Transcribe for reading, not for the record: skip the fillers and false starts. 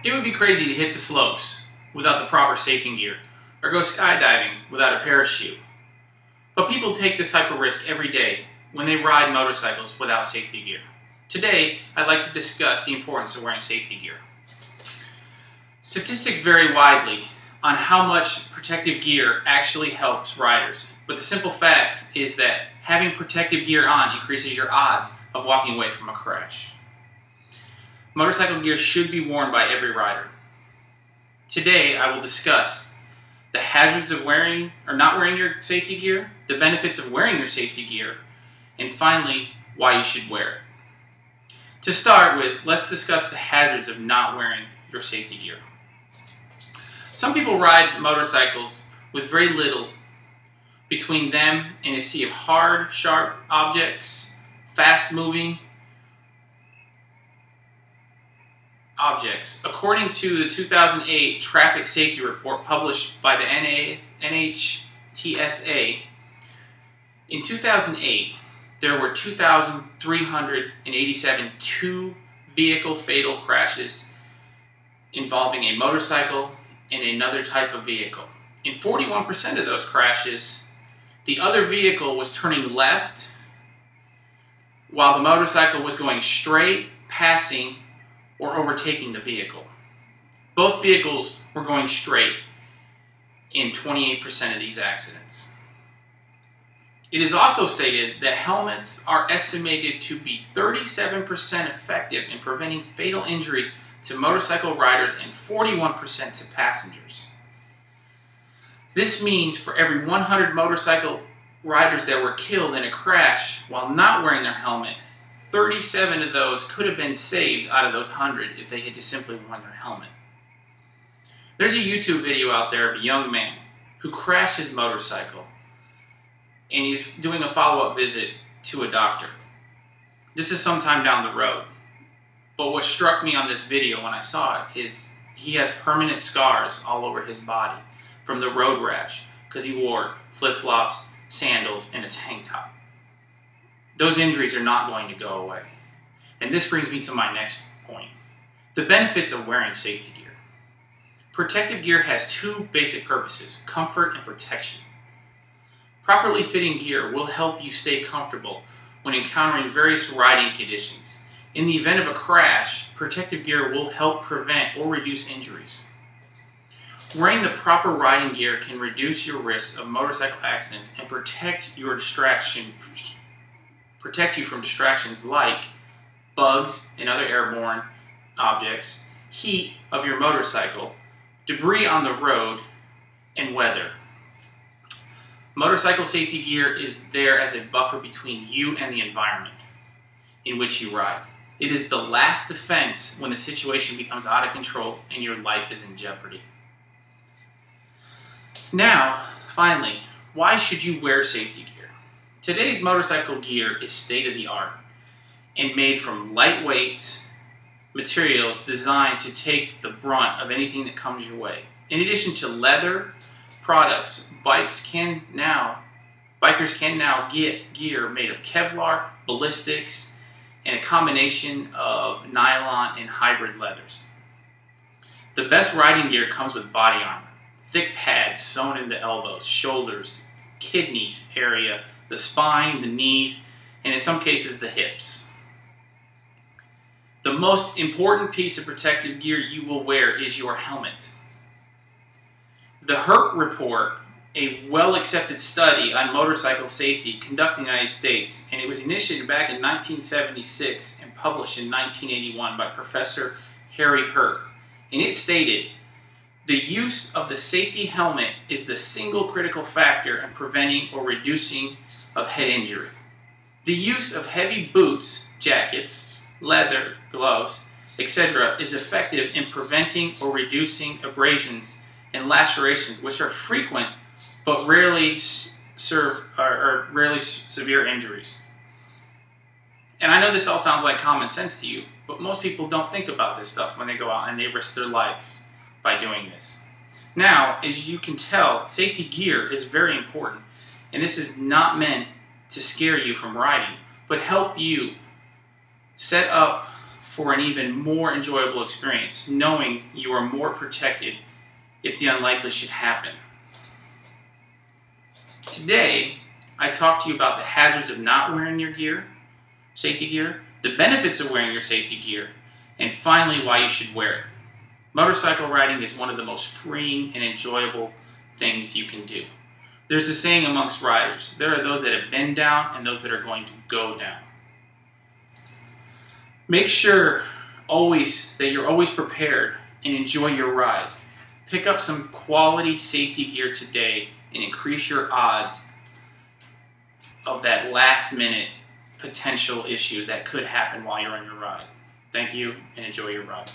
It would be crazy to hit the slopes without the proper safety gear, or go skydiving without a parachute. But people take this type of risk every day when they ride motorcycles without safety gear. Today, I'd like to discuss the importance of wearing safety gear. Statistics vary widely on how much protective gear actually helps riders, but the simple fact is that having protective gear on increases your odds of walking away from a crash. Motorcycle gear should be worn by every rider. Today, I will discuss the hazards of wearing or not wearing your safety gear, the benefits of wearing your safety gear, and finally, why you should wear it. To start with, let's discuss the hazards of not wearing your safety gear. Some people ride motorcycles with very little between them and a sea of hard, sharp objects, fast-moving objects. According to the 2008 Traffic Safety Report published by the NHTSA, in 2008, there were 2,387 two-vehicle fatal crashes involving a motorcycle and another type of vehicle. In 41% of those crashes, the other vehicle was turning left while the motorcycle was going straight, passing, or overtaking the vehicle. Both vehicles were going straight in 28% of these accidents. It is also stated that helmets are estimated to be 37% effective in preventing fatal injuries to motorcycle riders and 41% to passengers. This means for every 100 motorcycle riders that were killed in a crash while not wearing their helmet, 37 of those could have been saved out of those 100 if they had just simply worn their helmet. There's a YouTube video out there of a young man who crashed his motorcycle and he's doing a follow-up visit to a doctor. This is sometime down the road. But what struck me on this video when I saw it is he has permanent scars all over his body from the road rash because he wore flip-flops, sandals, and a tank top. Those injuries are not going to go away. And this brings me to my next point. The benefits of wearing safety gear. Protective gear has two basic purposes, comfort and protection. Properly fitting gear will help you stay comfortable when encountering various riding conditions. In the event of a crash, protective gear will help prevent or reduce injuries. Wearing the proper riding gear can reduce your risk of motorcycle accidents and protect you from distractions like bugs and other airborne objects, heat of your motorcycle, debris on the road, and weather. Motorcycle safety gear is there as a buffer between you and the environment in which you ride. It is the last defense when the situation becomes out of control and your life is in jeopardy. Now, finally, why should you wear safety gear? Today's motorcycle gear is state-of-the-art and made from lightweight materials designed to take the brunt of anything that comes your way. In addition to leather products, bikers can now get gear made of Kevlar, ballistics, and a combination of nylon and hybrid leathers. The best riding gear comes with body armor, thick pads sewn in the elbows, shoulders, kidneys area, the spine, the knees, and in some cases the hips. The most important piece of protective gear you will wear is your helmet. The Hurt Report, a well-accepted study on motorcycle safety conducted in the United States, and it was initiated back in 1976 and published in 1981 by Professor Harry Hurt. And it stated, the use of the safety helmet is the single critical factor in preventing or reducing of head injury. The use of heavy boots, jackets, leather, gloves, etc. is effective in preventing or reducing abrasions and lacerations, which are frequent but rarely severe injuries. And I know this all sounds like common sense to you, but most people don't think about this stuff when they go out and they risk their life by doing this. Now, as you can tell, safety gear is very important, and this is not meant to scare you from riding, but help you set up for an even more enjoyable experience, knowing you are more protected if the unlikely should happen. Today, I talked to you about the hazards of not wearing your gear, safety gear, the benefits of wearing your safety gear, and finally why you should wear it. Motorcycle riding is one of the most freeing and enjoyable things you can do. There's a saying amongst riders: there are those that have been down and those that are going to go down. Make sure that you're always prepared and enjoy your ride. Pick up some quality safety gear today and increase your odds of that last minute potential issue that could happen while you're on your ride. Thank you and enjoy your ride.